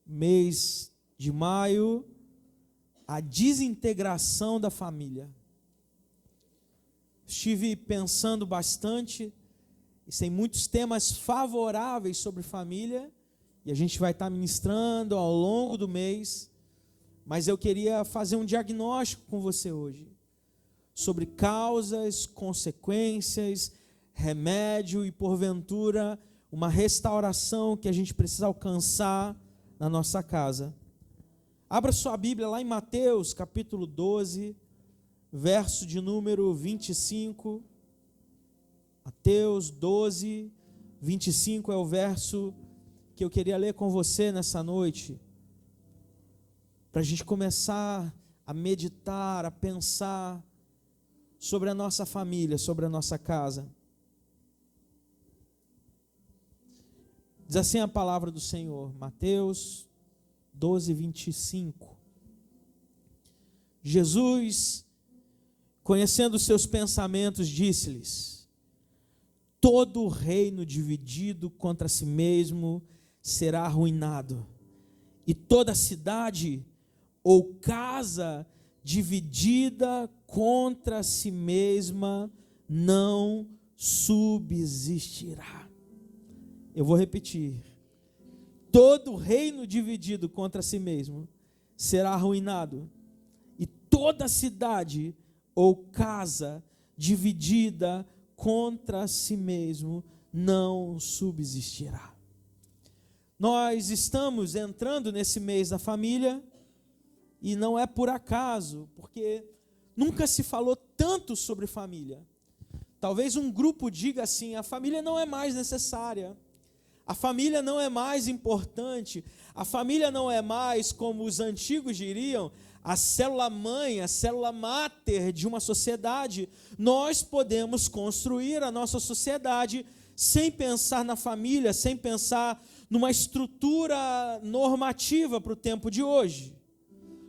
mês de maio, a desintegração da família. Estive pensando bastante, e tem muitos temas favoráveis sobre família, e a gente vai estar ministrando ao longo do mês, mas eu queria fazer um diagnóstico com você hoje, sobre causas, consequências, remédio e, porventura, uma restauração que a gente precisa alcançar na nossa casa. Abra sua Bíblia lá em Mateus, capítulo 12, verso de número 25. Mateus 12, 25 é o verso que eu queria ler com você nessa noite, para a gente começar a meditar, a pensar sobre a nossa família, sobre a nossa casa. Diz assim a palavra do Senhor, Mateus 12, 25. Jesus, conhecendo seus pensamentos, disse-lhes: todo reino dividido contra si mesmo será arruinado, e toda cidade ou casa dividida contra si mesma não subsistirá. Eu vou repetir: todo reino dividido contra si mesmo será arruinado, e toda cidade ou casa dividida contra si mesmo não subsistirá. Nós estamos entrando nesse mês da família, e não é por acaso, porque nunca se falou tanto sobre família. Talvez um grupo diga assim: a família não é mais necessária, a família não é mais importante, a família não é mais, como os antigos diriam, a célula mãe, a célula máter de uma sociedade. Nós podemos construir a nossa sociedade sem pensar na família, sem pensar numa estrutura normativa para o tempo de hoje.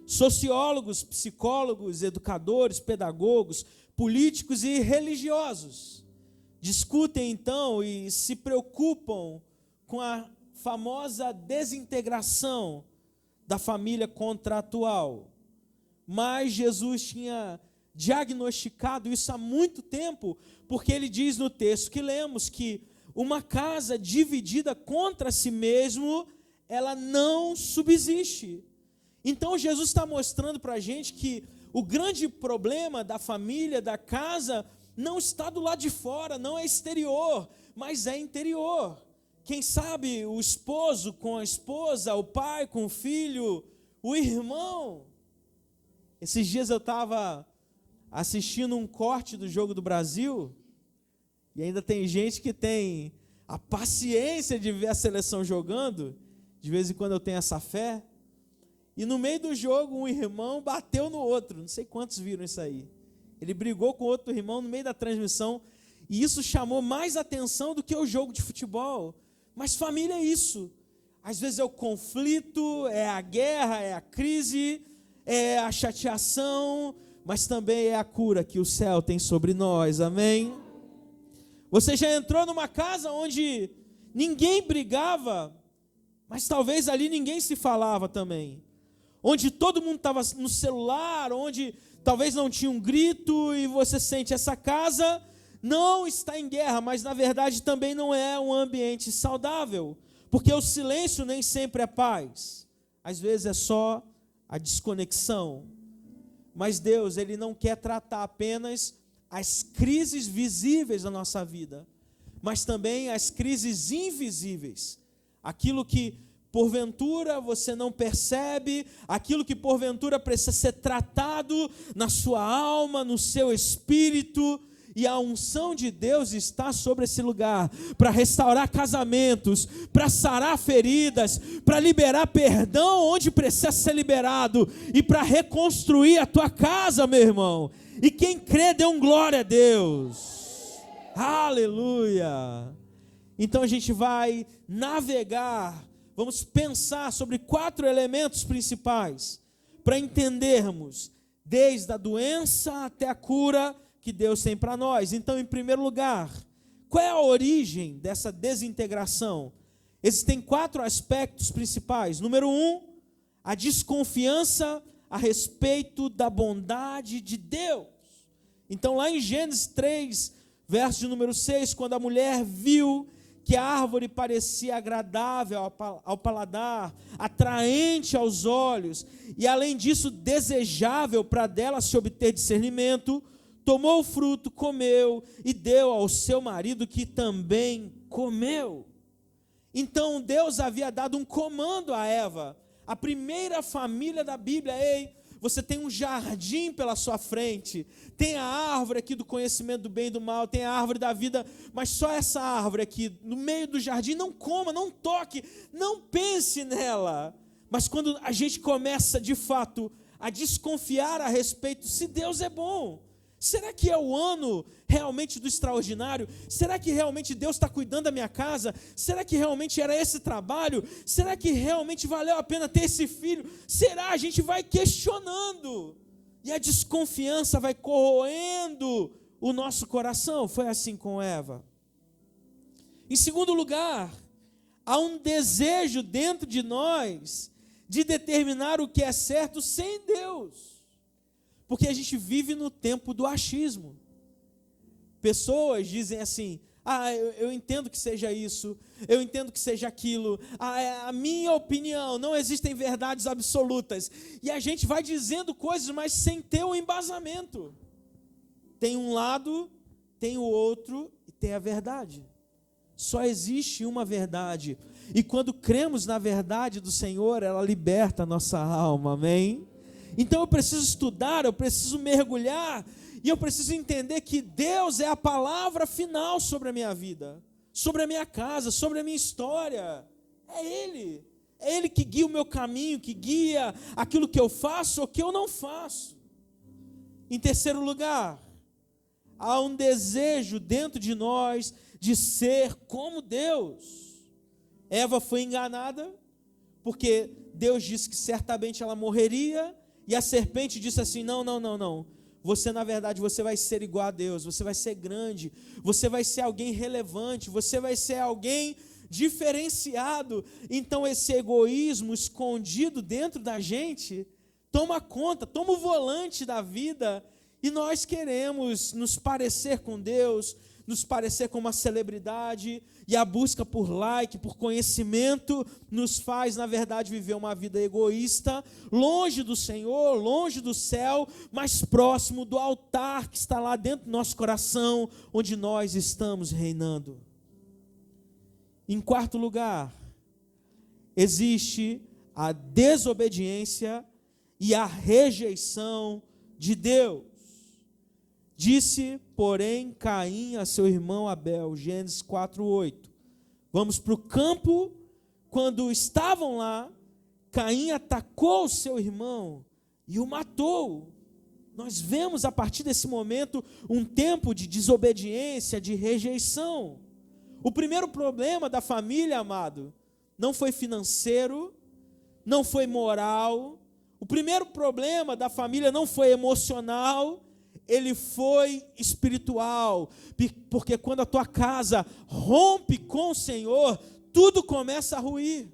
Sociólogos, psicólogos, educadores, pedagogos, políticos e religiosos discutem então e se preocupam com a famosa desintegração da família contratual. Mas Jesus tinha diagnosticado isso há muito tempo, porque ele diz no texto que lemos que uma casa dividida contra si mesmo, ela não subsiste. Então Jesus está mostrando para a gente que o grande problema da família, da casa, não está do lado de fora, não é exterior, mas é interior. Quem sabe o esposo com a esposa, o pai com o filho, o irmão. Esses dias eu estava assistindo um corte do Jogo do Brasil, e ainda tem gente que tem a paciência de ver a seleção jogando. De vez em quando eu tenho essa fé. E no meio do jogo, um irmão bateu no outro. Não sei quantos viram isso aí. Ele brigou com outro irmão no meio da transmissão, e isso chamou mais atenção do que o jogo de futebol. Mas família é isso. Às vezes é o conflito, é a guerra, é a crise, é a chateação, mas também é a cura que o céu tem sobre nós, amém? Você já entrou numa casa onde ninguém brigava, mas talvez ali ninguém se falava também, onde todo mundo estava no celular, onde talvez não tinha um grito, e você sente: essa casa não está em guerra, mas na verdade também não é um ambiente saudável, porque o silêncio nem sempre é paz, às vezes é só a desconexão. Mas Deus, Ele não quer tratar apenas as crises visíveis da nossa vida, mas também as crises invisíveis, aquilo que porventura você não percebe, aquilo que porventura precisa ser tratado na sua alma, no seu espírito. E a unção de Deus está sobre esse lugar, para restaurar casamentos, para sarar feridas, para liberar perdão onde precisa ser liberado, e para reconstruir a tua casa, meu irmão. E quem crê, dê um glória a Deus. Aleluia. Então a gente vai navegar, vamos pensar sobre 4 elementos principais, para entendermos desde a doença até a cura que Deus tem para nós. Então, em primeiro lugar, qual é a origem dessa desintegração? Existem 4 aspectos principais. Número 1, a desconfiança a respeito da bondade de Deus. Então, lá em Gênesis 3, verso de número 6, quando a mulher viu que a árvore parecia agradável ao paladar, atraente aos olhos, e além disso desejável para dela se obter discernimento, tomou o fruto, comeu e deu ao seu marido, que também comeu. Então Deus havia dado um comando a Eva, a primeira família da Bíblia: ei, você tem um jardim pela sua frente, tem a árvore aqui do conhecimento do bem e do mal, tem a árvore da vida, mas só essa árvore aqui, no meio do jardim, não coma, não toque, não pense nela. Mas quando a gente começa de fato a desconfiar a respeito, se Deus é bom, será que é o ano realmente do extraordinário? Será que realmente Deus está cuidando da minha casa? Será que realmente era esse trabalho? Será que realmente valeu a pena ter esse filho? Será? A gente vai questionando, e a desconfiança vai corroendo o nosso coração. Foi assim com Eva. Em segundo lugar, há um desejo dentro de nós de determinar o que é certo sem Deus. Porque a gente vive no tempo do achismo. Pessoas dizem assim: eu entendo que seja isso, eu entendo que seja aquilo, é a minha opinião, não existem verdades absolutas. E a gente vai dizendo coisas, mas sem ter o embasamento. Tem um lado, tem o outro e tem a verdade. Só existe uma verdade. E quando cremos na verdade do Senhor, ela liberta a nossa alma, amém? Então eu preciso estudar, eu preciso mergulhar, e eu preciso entender que Deus é a palavra final sobre a minha vida, sobre a minha casa, sobre a minha história. É Ele que guia o meu caminho, que guia aquilo que eu faço ou que eu não faço. Em terceiro lugar, há um desejo dentro de nós de ser como Deus. Eva foi enganada, porque Deus disse que certamente ela morreria, e a serpente disse assim: não, você na verdade você vai ser igual a Deus, você vai ser grande, você vai ser alguém relevante, você vai ser alguém diferenciado. Então esse egoísmo escondido dentro da gente toma conta, toma o volante da vida, e nós queremos nos parecer com Deus, nos parecer com uma celebridade, e a busca por like, por conhecimento, nos faz, na verdade, viver uma vida egoísta, longe do Senhor, longe do céu, mas próximo do altar que está lá dentro do nosso coração, onde nós estamos reinando. Em quarto lugar, existe a desobediência e a rejeição de Deus. Disse, porém, Caim a seu irmão Abel, Gênesis 4:8. Vamos para o campo. Quando estavam lá, Caim atacou o seu irmão e o matou. Nós vemos a partir desse momento um tempo de desobediência, de rejeição. O primeiro problema da família, amado, não foi financeiro, não foi moral. O primeiro problema da família não foi emocional, ele foi espiritual, porque quando a tua casa rompe com o Senhor, tudo começa a ruir.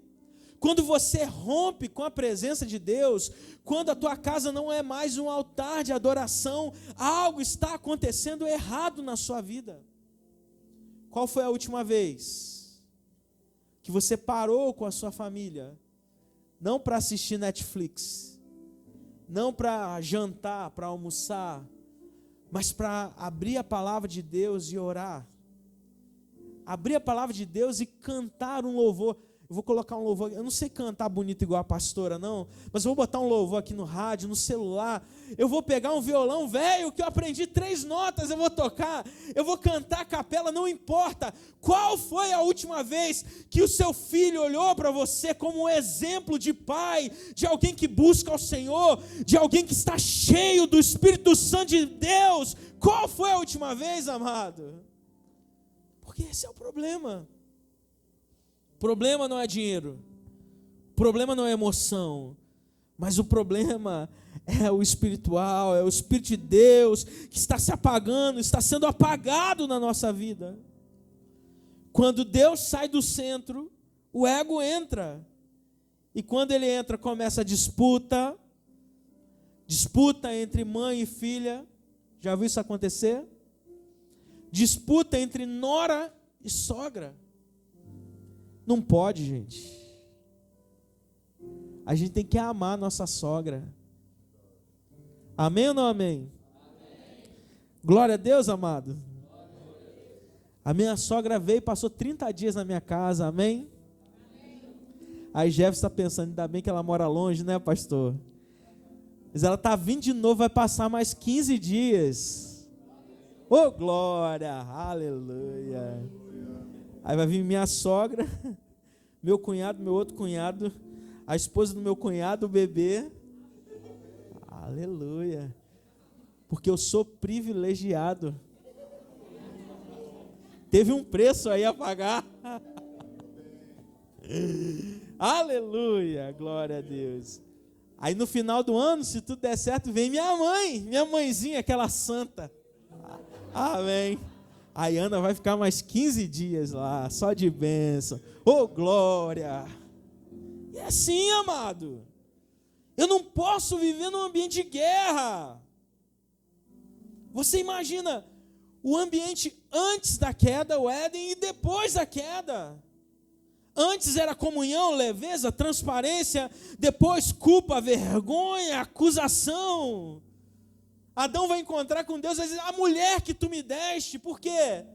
Quando você rompe com a presença de Deus, quando a tua casa não é mais um altar de adoração, algo está acontecendo errado na sua vida. Qual foi a última vez que você parou com a sua família, não para assistir Netflix, não para jantar, para almoçar, mas para abrir a palavra de Deus e orar? Abrir a palavra de Deus e cantar um louvor. Eu vou colocar um louvor, eu não sei cantar bonito igual a pastora não, mas eu vou botar um louvor aqui no rádio, no celular. Eu vou pegar um violão velho que eu aprendi 3 notas, eu vou tocar, eu vou cantar a capela, não importa. Qual foi a última vez que o seu filho olhou para você como um exemplo de pai, de alguém que busca ao Senhor, de alguém que está cheio do Espírito Santo de Deus? Qual foi a última vez, amado? Porque esse é o problema. O problema não é dinheiro, o problema não é emoção, mas o problema é o espiritual, é o Espírito de Deus que está se apagando, está sendo apagado na nossa vida. Quando Deus sai do centro, o ego entra. E quando ele entra, começa a disputa entre mãe e filha. Já viu isso acontecer? Disputa entre nora e sogra. Não pode, gente. A gente tem que amar a nossa sogra. Amém ou não amém? Amém. Glória a Deus, amado. A minha sogra veio e passou 30 dias na minha casa, amém? Aí Jefferson está pensando, ainda bem que ela mora longe, né, pastor? Mas ela está vindo de novo, vai passar mais 15 dias. Ô, glória, aleluia. Aí vai vir minha sogra, meu cunhado, meu outro cunhado, a esposa do meu cunhado, o bebê. Aleluia. Porque eu sou privilegiado. Teve um preço aí a pagar. Aleluia, glória a Deus. Aí no final do ano, se tudo der certo, vem minha mãe, minha mãezinha, aquela santa. Amém. Aí Ana vai ficar mais 15 dias lá, só de bênção. Oh, glória. E assim, amado, eu não posso viver num ambiente de guerra. Você imagina o ambiente antes da queda, o Éden, e depois da queda. Antes era comunhão, leveza, transparência, depois culpa, vergonha, acusação. Adão vai encontrar com Deus e vai dizer, a mulher que tu me deste, por quê?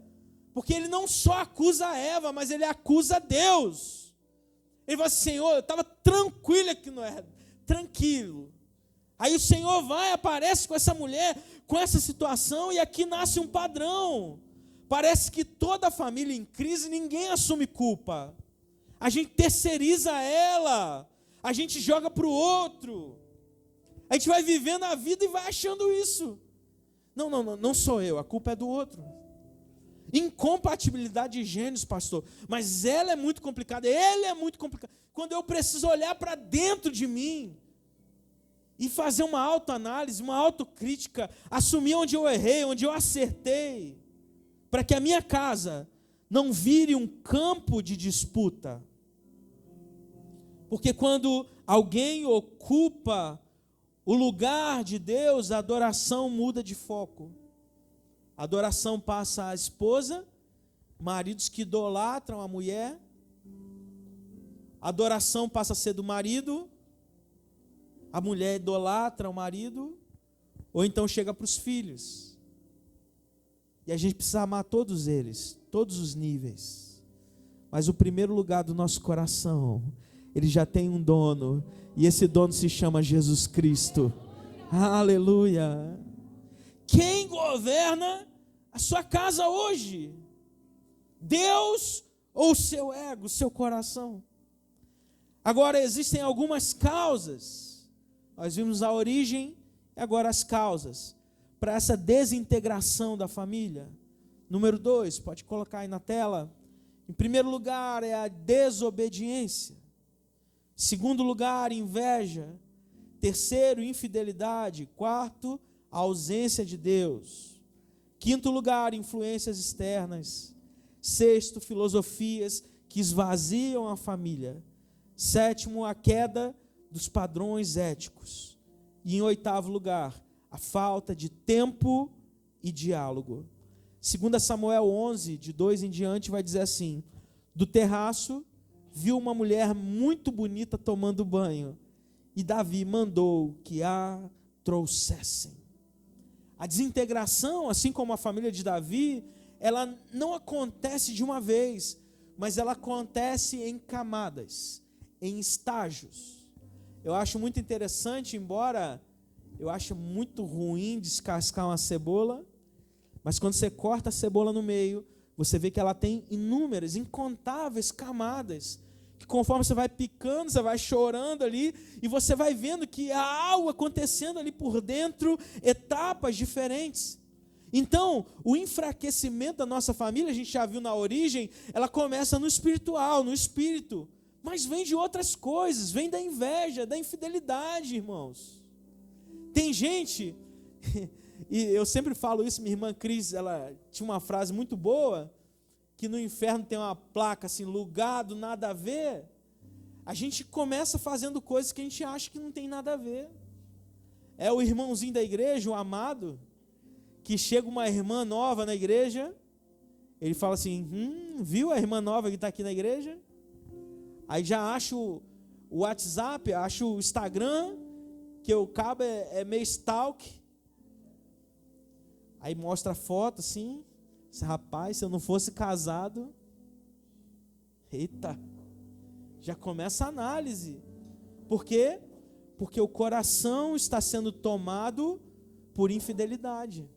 Porque ele não só acusa a Eva, mas ele acusa Deus. Ele fala assim, Senhor, eu estava tranquilo aqui no Éden, tranquilo. Aí o Senhor vai, aparece com essa mulher, com essa situação, e aqui nasce um padrão. Parece que toda a família em crise, ninguém assume culpa. A gente terceiriza ela, a gente joga para o outro, a gente vai vivendo a vida e vai achando isso. Não sou eu, a culpa é do outro. Incompatibilidade de gênios, pastor, mas ela é muito complicada, ele é muito complicado. Quando eu preciso olhar para dentro de mim e fazer uma autoanálise, uma autocrítica, assumir onde eu errei, onde eu acertei, para que a minha casa não vire um campo de disputa. Porque quando alguém ocupa o lugar de Deus, a adoração muda de foco. A adoração passa à esposa, maridos que idolatram a mulher. A adoração passa a ser do marido, a mulher idolatra o marido, ou então chega para os filhos. E a gente precisa amar todos eles, todos os níveis. Mas o primeiro lugar do nosso coração, ele já tem um dono, e esse dono se chama Jesus Cristo. Aleluia. Quem governa a sua casa hoje? Deus ou o seu ego, o seu coração? Agora existem algumas causas. Nós vimos a origem e agora as causas para essa desintegração da família. Número 2, pode colocar aí na tela. Em primeiro lugar é a desobediência. Segundo lugar, inveja. Terceiro, infidelidade. Quarto, a ausência de Deus. Quinto lugar, influências externas. Sexto, filosofias que esvaziam a família. Sétimo, a queda dos padrões éticos. E em oitavo lugar, a falta de tempo e diálogo. 2 Samuel 11, de 2 em diante, vai dizer assim: do terraço viu uma mulher muito bonita tomando banho, e Davi mandou que a trouxessem. A desintegração, assim como a família de Davi, ela não acontece de uma vez, mas ela acontece em camadas, em estágios. Eu acho muito interessante, embora eu ache muito ruim descascar uma cebola, mas quando você corta a cebola no meio, você vê que ela tem inúmeras, incontáveis camadas, que conforme você vai picando, você vai chorando ali, e você vai vendo que há algo acontecendo ali por dentro, etapas diferentes. Então, o enfraquecimento da nossa família, a gente já viu na origem, ela começa no espiritual, no espírito, mas vem de outras coisas, vem da inveja, da infidelidade, irmãos. Tem gente... E eu sempre falo isso, minha irmã Cris, ela tinha uma frase muito boa, que no inferno tem uma placa assim, lugar nada a ver, a gente começa fazendo coisas que a gente acha que não tem nada a ver. É o irmãozinho da igreja, o amado, que chega uma irmã nova na igreja, ele fala assim, viu a irmã nova que está aqui na igreja? Aí já acha o WhatsApp, acha o Instagram, que o cabo é meio stalk. Aí mostra a foto assim, rapaz, se eu não fosse casado, eita, já começa a análise. Por quê? Porque o coração está sendo tomado por infidelidade.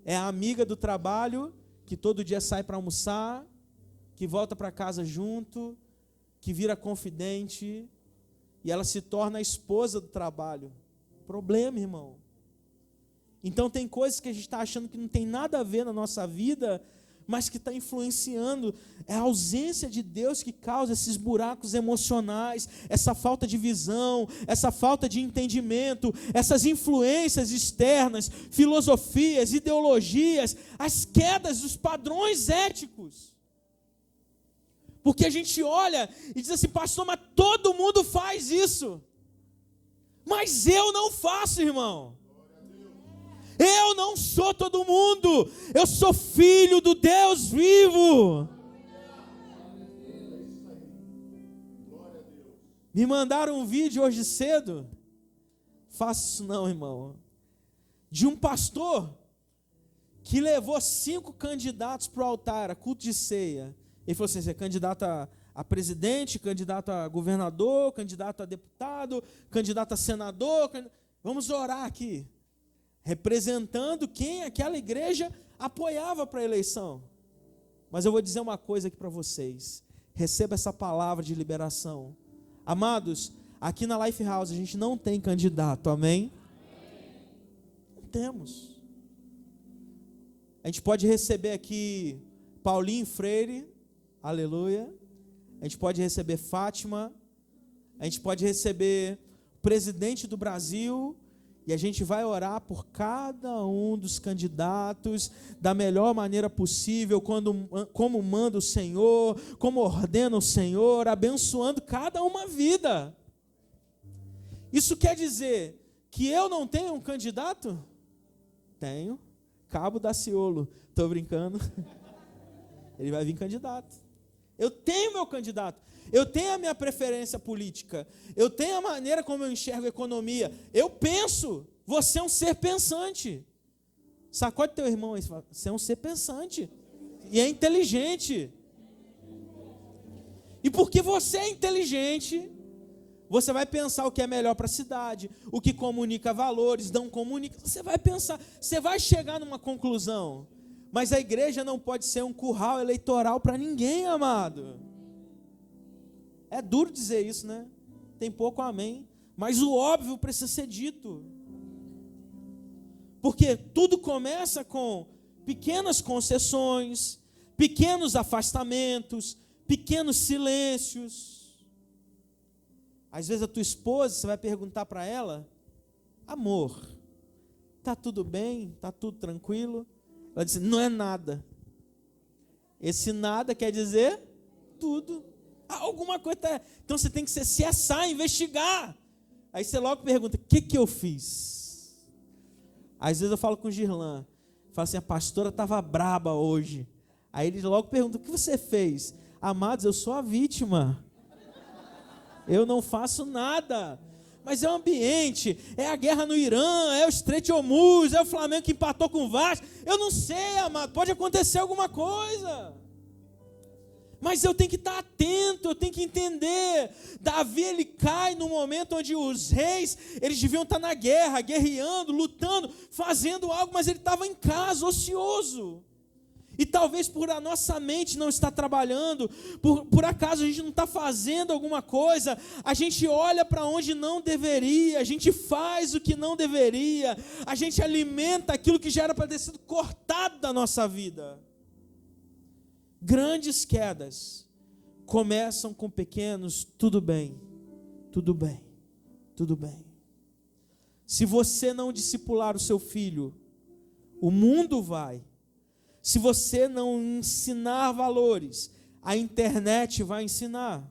É a amiga do trabalho que todo dia sai para almoçar, que volta para casa junto, que vira confidente, e ela se torna a esposa do trabalho. Problema, irmão. Então tem coisas que a gente está achando que não tem nada a ver na nossa vida, mas que está influenciando. É a ausência de Deus que causa esses buracos emocionais, essa falta de visão, essa falta de entendimento, essas influências externas, filosofias, ideologias, as quedas dos padrões éticos. Porque a gente olha e diz assim, pastor, mas todo mundo faz isso. Mas eu não faço, irmão. Eu não sou todo mundo. Eu sou filho do Deus vivo. Me mandaram um vídeo hoje cedo. Faço isso não, irmão. De um pastor que levou 5 candidatos para o altar, a culto de ceia. Ele falou assim, você é candidato a presidente, candidato a governador, candidato a deputado, candidato a senador. Vamos orar aqui. Representando quem aquela igreja apoiava para a eleição. Mas eu vou dizer uma coisa aqui para vocês. Receba essa palavra de liberação. Amados, aqui na Lifehouse a gente não tem candidato, amém? Não temos. A gente pode receber aqui Paulinho Freire, aleluia. A gente pode receber Fátima. A gente pode receber o presidente do Brasil. E a gente vai orar por cada um dos candidatos da melhor maneira possível, como manda o Senhor, como ordena o Senhor, abençoando cada uma vida. Isso quer dizer que eu não tenho um candidato? Tenho. Cabo Daciolo. Estou brincando. Ele vai vir candidato. Eu tenho meu candidato. Eu tenho a minha preferência política. Eu tenho a maneira como eu enxergo a economia. Eu penso. Você é um ser pensante. Sacode teu irmão aí. Você é um ser pensante. E é inteligente. E porque você é inteligente, você vai pensar o que é melhor para a cidade, o que comunica valores, não comunica. Você vai pensar, você vai chegar numa conclusão. Mas a igreja não pode ser um curral eleitoral para ninguém, amado. É duro dizer isso, né? Tem pouco amém. Mas o óbvio precisa ser dito. Porque tudo começa com pequenas concessões, pequenos afastamentos, pequenos silêncios. Às vezes a tua esposa, você vai perguntar para ela, amor, está tudo bem? Está tudo tranquilo? Ela diz, não é nada. Esse nada quer dizer tudo. Alguma coisa tá... Então você tem que ser CSI, investigar. Aí você logo pergunta, o que eu fiz? Às vezes eu falo com o Girlan, falo assim, a pastora estava braba hoje. Aí ele logo pergunta, o que você fez? Amados, eu sou a vítima. Eu não faço nada. Mas é o ambiente, é a guerra no Irã, é o Estreito de Hormuz, é o Flamengo que empatou com o Vasco. Eu não sei, amado, pode acontecer alguma coisa. Mas eu tenho que estar atento, eu tenho que entender. Davi, ele cai no momento onde os reis, eles deviam estar na guerra, guerreando, lutando, fazendo algo, mas ele estava em casa, ocioso. E talvez por a nossa mente não estar trabalhando, por acaso a gente não está fazendo alguma coisa, a gente olha para onde não deveria, a gente faz o que não deveria, a gente alimenta aquilo que já era para ter sido cortado da nossa vida. Grandes quedas começam com pequenos, tudo bem, tudo bem, tudo bem. Se você não discipular o seu filho, o mundo vai. Se você não ensinar valores, a internet vai ensinar.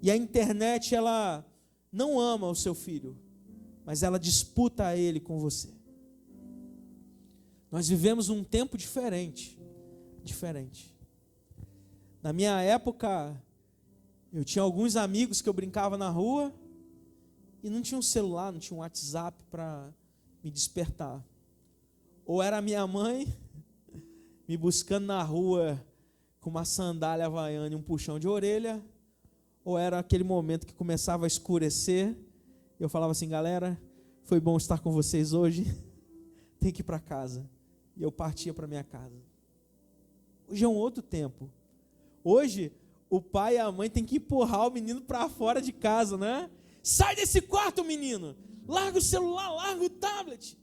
E a internet, ela não ama o seu filho, mas ela disputa ele com você. Nós vivemos um tempo diferente. Na minha época, eu tinha alguns amigos que eu brincava na rua e não tinha um celular, não tinha um WhatsApp para me despertar. Ou era a minha mãe me buscando na rua com uma sandália havaiana e um puxão de orelha, ou era aquele momento que começava a escurecer e eu falava assim: galera, foi bom estar com vocês hoje, tem que ir para casa. E eu partia para minha casa. Hoje é um outro tempo. Hoje, o pai e a mãe têm que empurrar o menino para fora de casa, né? Sai desse quarto, menino! Larga o celular, larga o tablet.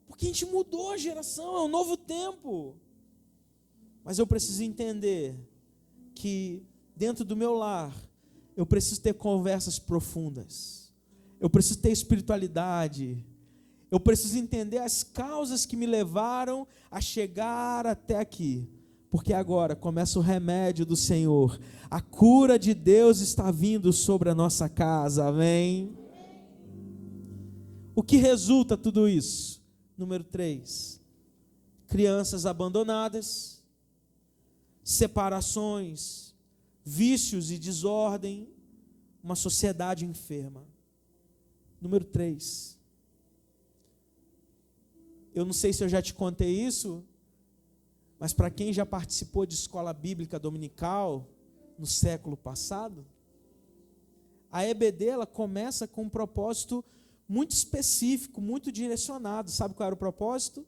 Porque a gente mudou a geração, é um novo tempo. Mas eu preciso entender que dentro do meu lar, eu preciso ter conversas profundas. Eu preciso ter espiritualidade. Eu preciso entender as causas que me levaram a chegar até aqui. Porque agora começa o remédio do Senhor. A cura de Deus está vindo sobre a nossa casa, amém? O que resulta tudo isso? Número 3. Crianças abandonadas, separações, vícios e desordem, uma sociedade enferma. Número 3. Eu não sei se eu já te contei isso, mas para quem já participou de escola bíblica dominical no século passado, a EBD ela começa com um propósito muito específico, muito direcionado. Sabe qual era o propósito?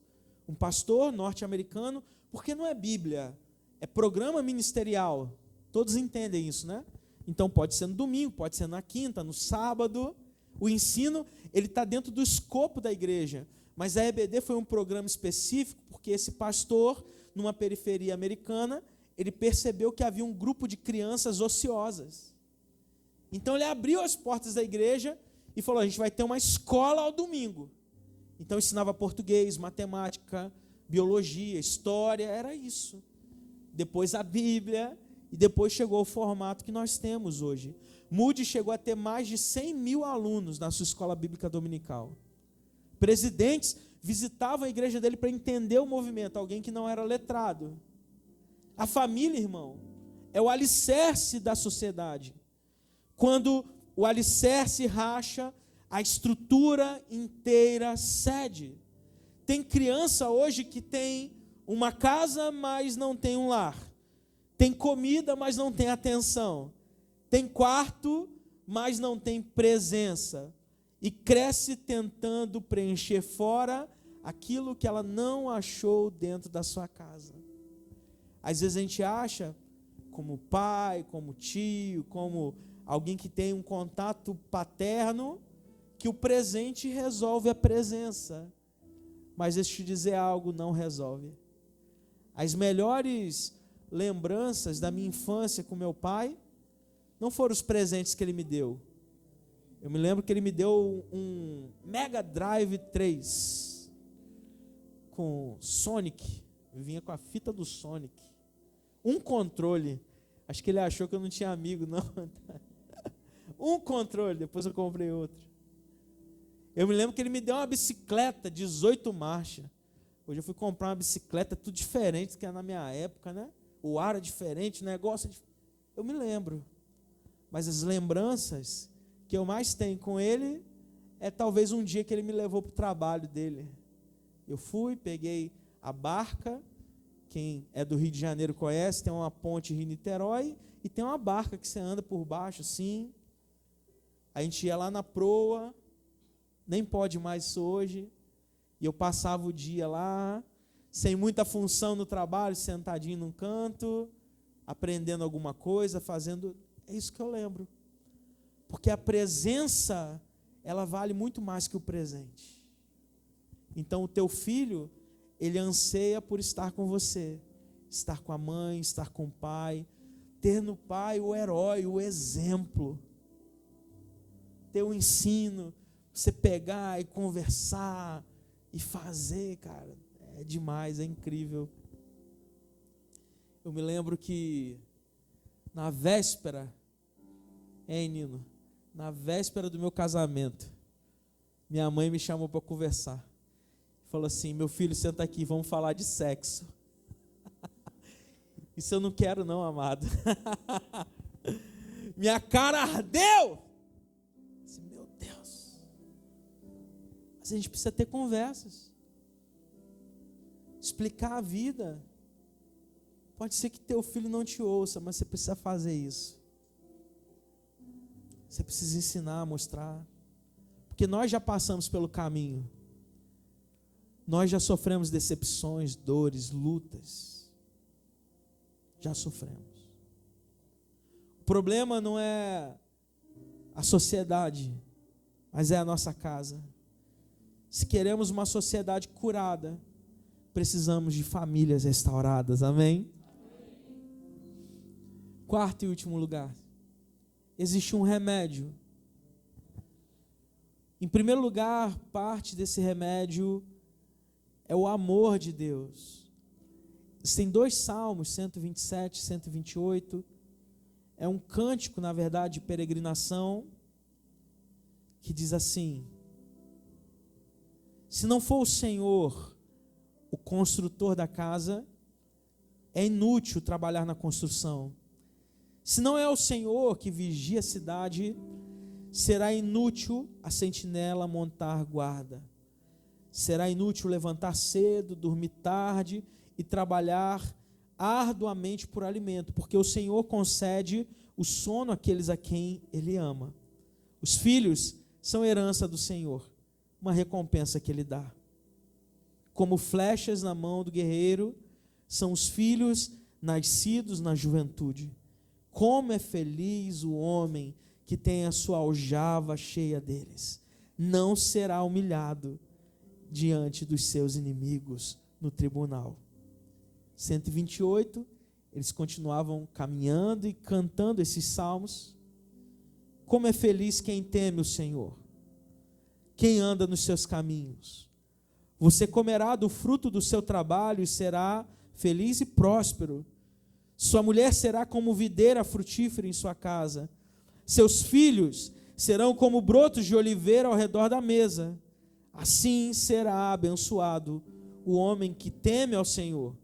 Um pastor norte-americano, porque não é Bíblia, é programa ministerial. Todos entendem isso, né? Então pode ser no domingo, pode ser na quinta, no sábado. O ensino, ele está dentro do escopo da igreja. Mas a EBD foi um programa específico porque esse pastor, numa periferia americana, ele percebeu que havia um grupo de crianças ociosas. Então ele abriu as portas da igreja e falou: a gente vai ter uma escola ao domingo. Então ensinava português, matemática, biologia, história, era isso. Depois a Bíblia, e depois chegou o formato que nós temos hoje. Moody chegou a ter mais de 100 mil alunos na sua escola bíblica dominical. Presidentes visitavam a igreja dele para entender o movimento, alguém que não era letrado. A família, irmão, é o alicerce da sociedade. Quando o alicerce racha, a estrutura inteira cede. Tem criança hoje que tem uma casa, mas não tem um lar. Tem comida, mas não tem atenção. Tem quarto, mas não tem presença. E cresce tentando preencher fora aquilo que ela não achou dentro da sua casa. Às vezes a gente acha, como pai, como tio, como alguém que tem um contato paterno, que o presente resolve a presença. Mas deixa eu te dizer algo, não resolve. As melhores lembranças da minha infância com meu pai não foram os presentes que ele me deu. Eu me lembro que ele me deu um Mega Drive 3 com Sonic. Eu vinha com a fita do Sonic. Um controle. Acho que ele achou que eu não tinha amigo, não. Um controle, depois eu comprei outro. Eu me lembro que ele me deu uma bicicleta 18 marchas. Hoje eu fui comprar uma bicicleta, tudo diferente do que era na minha época, né? O ar é diferente, o negócio é diferente. Eu me lembro. Mas as lembranças que eu mais tenho com ele é talvez um dia que ele me levou para o trabalho dele. Eu fui, peguei a barca, quem é do Rio de Janeiro conhece, tem uma ponte Rio-Niterói e tem uma barca que você anda por baixo assim. A gente ia lá na proa, nem pode mais isso hoje, e eu passava o dia lá, sem muita função no trabalho, sentadinho num canto, aprendendo alguma coisa, fazendo... É isso que eu lembro. Porque a presença, ela vale muito mais que o presente. Então o teu filho, ele anseia por estar com você, estar com a mãe, estar com o pai, ter no pai o herói, o exemplo, ter o ensino, você pegar e conversar e fazer, cara, é demais, é incrível. Eu me lembro que na véspera, Nino, na véspera do meu casamento, minha mãe me chamou para conversar. Falou assim: meu filho, senta aqui, vamos falar de sexo. Isso eu não quero não, amado. Minha cara ardeu. Disse, meu Deus. Mas a gente precisa ter conversas. Explicar a vida. Pode ser que teu filho não te ouça, mas você precisa fazer isso. Você precisa ensinar, mostrar. Porque nós já passamos pelo caminho. Nós já sofremos decepções, dores, lutas. Já sofremos. O problema não é a sociedade, mas é a nossa casa. Se queremos uma sociedade curada, precisamos de famílias restauradas, amém? Quarto e último lugar, existe um remédio. Em primeiro lugar, parte desse remédio é o amor de Deus. Existem 2 salmos, 127 e 128. É um cântico, na verdade, de peregrinação, que diz assim: se não for o Senhor o construtor da casa, é inútil trabalhar na construção. Se não é o Senhor que vigia a cidade, será inútil a sentinela montar guarda. Será inútil levantar cedo, dormir tarde e trabalhar arduamente por alimento, porque o Senhor concede o sono àqueles a quem Ele ama. Os filhos são herança do Senhor, uma recompensa que Ele dá. Como flechas na mão do guerreiro, são os filhos nascidos na juventude. Como é feliz o homem que tem a sua aljava cheia deles. Não será humilhado diante dos seus inimigos no tribunal. 128, eles continuavam caminhando e cantando esses salmos. Como é feliz quem teme o Senhor, quem anda nos seus caminhos. Você comerá do fruto do seu trabalho e será feliz e próspero. Sua mulher será como videira frutífera em sua casa. Seus filhos serão como brotos de oliveira ao redor da mesa. Assim será abençoado o homem que teme ao Senhor.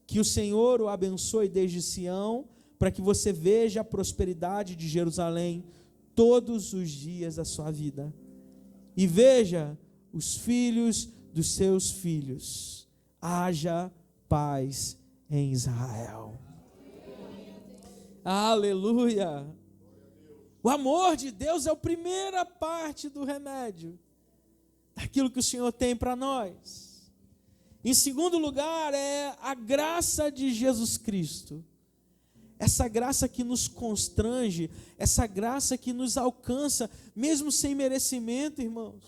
Que o Senhor o abençoe desde Sião, para que você veja a prosperidade de Jerusalém todos os dias da sua vida. E veja os filhos dos seus filhos. Haja paz em Israel. Aleluia! O amor de Deus é a primeira parte do remédio, daquilo que o Senhor tem para nós. Em segundo lugar, é a graça de Jesus Cristo. Essa graça que nos constrange, essa graça que nos alcança, mesmo sem merecimento, irmãos.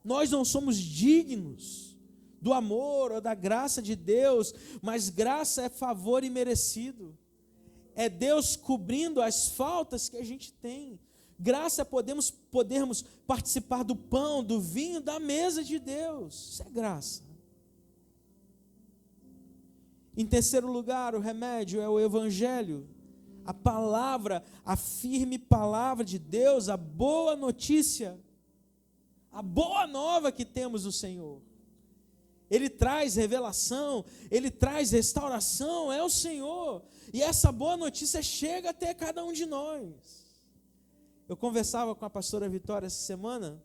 Nós não somos dignos do amor ou da graça de Deus, mas graça é favor imerecido. É Deus cobrindo as faltas que a gente tem. Graça é podermos participar do pão, do vinho, da mesa de Deus. Isso é graça. Em terceiro lugar, o remédio é o Evangelho. A palavra, a firme palavra de Deus, a boa notícia, a boa nova que temos do Senhor. Ele traz revelação, Ele traz restauração, é o Senhor. E essa boa notícia chega até cada um de nós. Eu conversava com a pastora Vitória essa semana,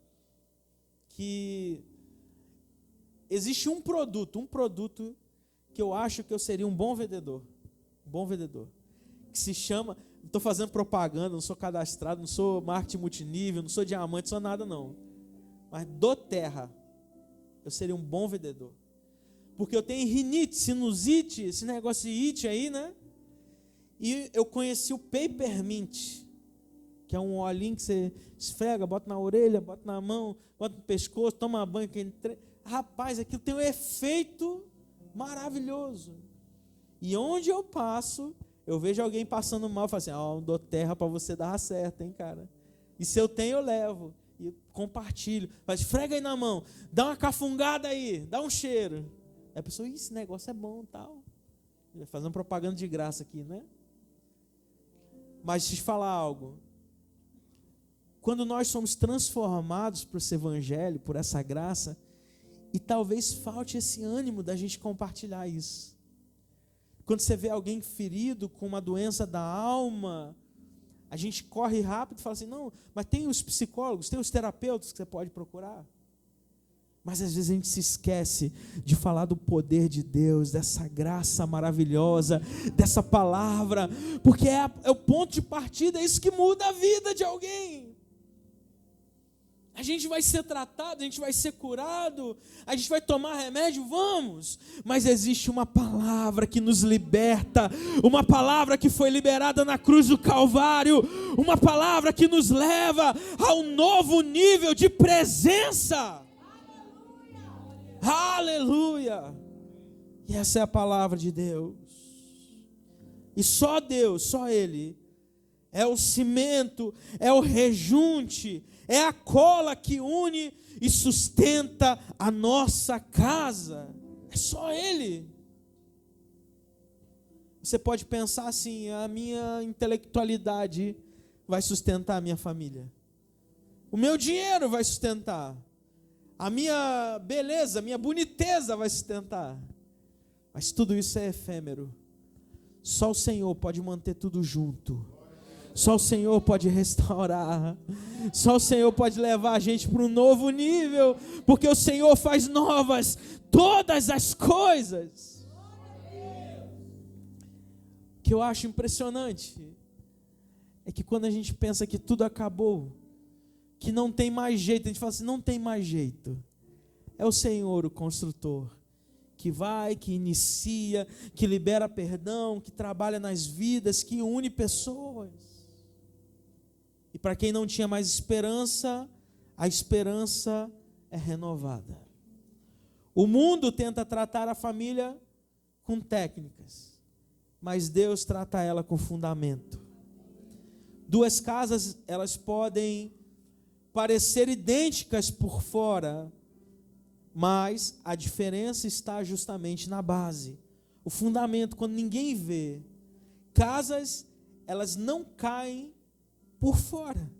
que existe um produto que eu acho que eu seria um bom vendedor, que se chama, não estou fazendo propaganda, não sou cadastrado, não sou marketing multinível, não sou diamante, não sou nada não, mas do terra, eu seria um bom vendedor, porque eu tenho rinite, sinusite, esse negócio de it aí, né? E eu conheci o Peppermint, que é um olhinho que você esfrega, bota na orelha, bota na mão, bota no pescoço, toma banho. Rapaz, aquilo tem um efeito maravilhoso. E onde eu passo, eu vejo alguém passando mal, eu falo assim, não dou terra para você dar certo, hein, cara. E se eu tenho, eu levo. E eu compartilho. Mas esfrega aí na mão, dá uma cafungada aí, dá um cheiro. Aí a pessoa, esse negócio é bom, tal. Fazendo propaganda de graça aqui, né? Mas deixa eu te falar algo. Quando nós somos transformados por esse evangelho, por essa graça, e talvez falte esse ânimo da gente compartilhar isso. Quando você vê alguém ferido com uma doença da alma, a gente corre rápido e fala assim, não, mas tem os psicólogos, tem os terapeutas que você pode procurar. Mas às vezes a gente se esquece de falar do poder de Deus, dessa graça maravilhosa, dessa palavra, porque é o ponto de partida, é isso que muda a vida de alguém. A gente vai ser tratado, a gente vai ser curado, a gente vai tomar remédio, vamos. Mas existe uma palavra que nos liberta, uma palavra que foi liberada na cruz do Calvário, uma palavra que nos leva a um novo nível de presença. Aleluia! E essa é a palavra de Deus. E só Deus, só Ele, é o cimento, é o rejunte, é a cola que une e sustenta a nossa casa. É só Ele. Você pode pensar assim, a minha intelectualidade vai sustentar a minha família. O meu dinheiro vai sustentar. A minha beleza, a minha boniteza vai sustentar. Mas tudo isso é efêmero. Só o Senhor pode manter tudo junto. Só o Senhor pode restaurar. Só o Senhor pode levar a gente para um novo nível. Porque o Senhor faz novas todas as coisas. O que eu acho impressionante é que quando a gente pensa que tudo acabou, que não tem mais jeito, a gente fala assim, não tem mais jeito. É o Senhor, o construtor, que vai, que inicia, que libera perdão, que trabalha nas vidas, que une pessoas. E para quem não tinha mais esperança, a esperança é renovada. O mundo tenta tratar a família com técnicas, mas Deus trata ela com fundamento. Duas casas, elas podem parecer idênticas por fora, mas a diferença está justamente na base. O fundamento, quando ninguém vê. Casas, elas não caem por fora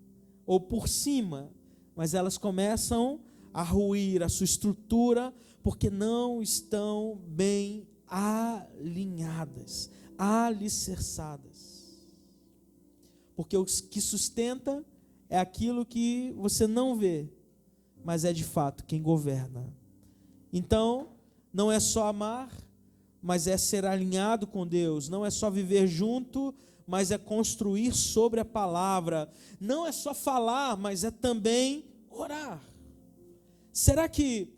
ou por cima, mas elas começam a ruir a sua estrutura porque não estão bem alinhadas, alicerçadas. Porque o que sustenta é aquilo que você não vê, mas é de fato quem governa. Então, não é só amar, mas é ser alinhado com Deus. Não é só viver junto, mas é construir sobre a palavra. Não é só falar, mas é também orar. Será que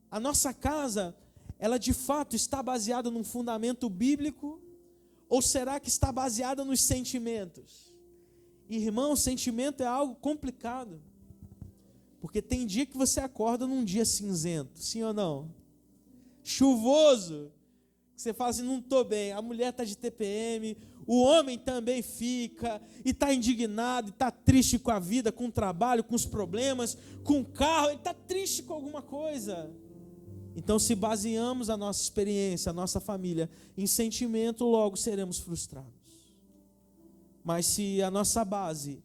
a nossa casa, ela de fato está baseada num fundamento bíblico? Ou será que está baseada nos sentimentos? Irmão, sentimento é algo complicado. Porque tem dia que você acorda num dia cinzento, sim ou não? Chuvoso, você fala assim, não estou bem, a mulher está de TPM, o homem também fica, e está indignado, está triste com a vida, com o trabalho, com os problemas, com o carro, ele está triste com alguma coisa. Então, se baseamos a nossa experiência, a nossa família, em sentimento, logo seremos frustrados. Mas se a nossa base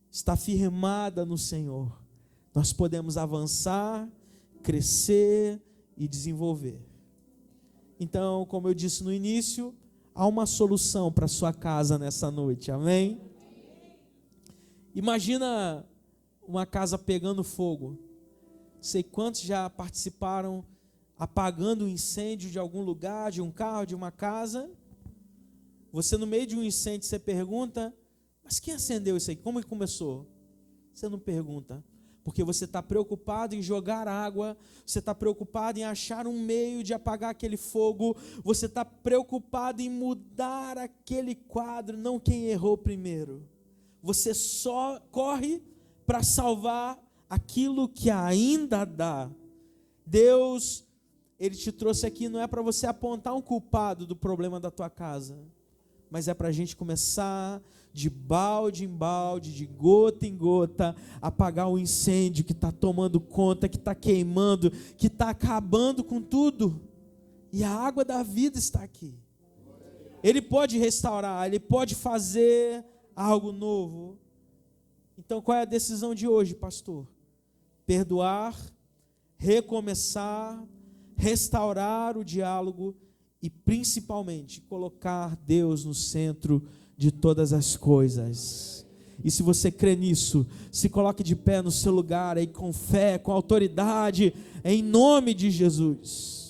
está firmada no Senhor, nós podemos avançar, crescer e desenvolver. Então, como eu disse no início, há uma solução para a sua casa nessa noite, amém? Imagina uma casa pegando fogo. Sei quantos já participaram apagando um incêndio de algum lugar, de um carro, de uma casa. Você no meio de um incêndio, você pergunta, mas quem acendeu isso aí? Como que começou? Você não pergunta. Porque você está preocupado em jogar água, você está preocupado em achar um meio de apagar aquele fogo, você está preocupado em mudar aquele quadro, não quem errou primeiro. Você só corre para salvar aquilo que ainda dá. Deus, Ele te trouxe aqui, não é para você apontar um culpado do problema da tua casa, mas é para a gente começar de balde em balde, de gota em gota, apagar o incêndio que está tomando conta, que está queimando, que está acabando com tudo. E a água da vida está aqui. Ele pode restaurar, Ele pode fazer algo novo. Então qual é a decisão de hoje, pastor? Perdoar, recomeçar, restaurar o diálogo e principalmente colocar Deus no centro de todas as coisas. E se você crê nisso, se coloque de pé no seu lugar aí com fé, com autoridade, em nome de Jesus.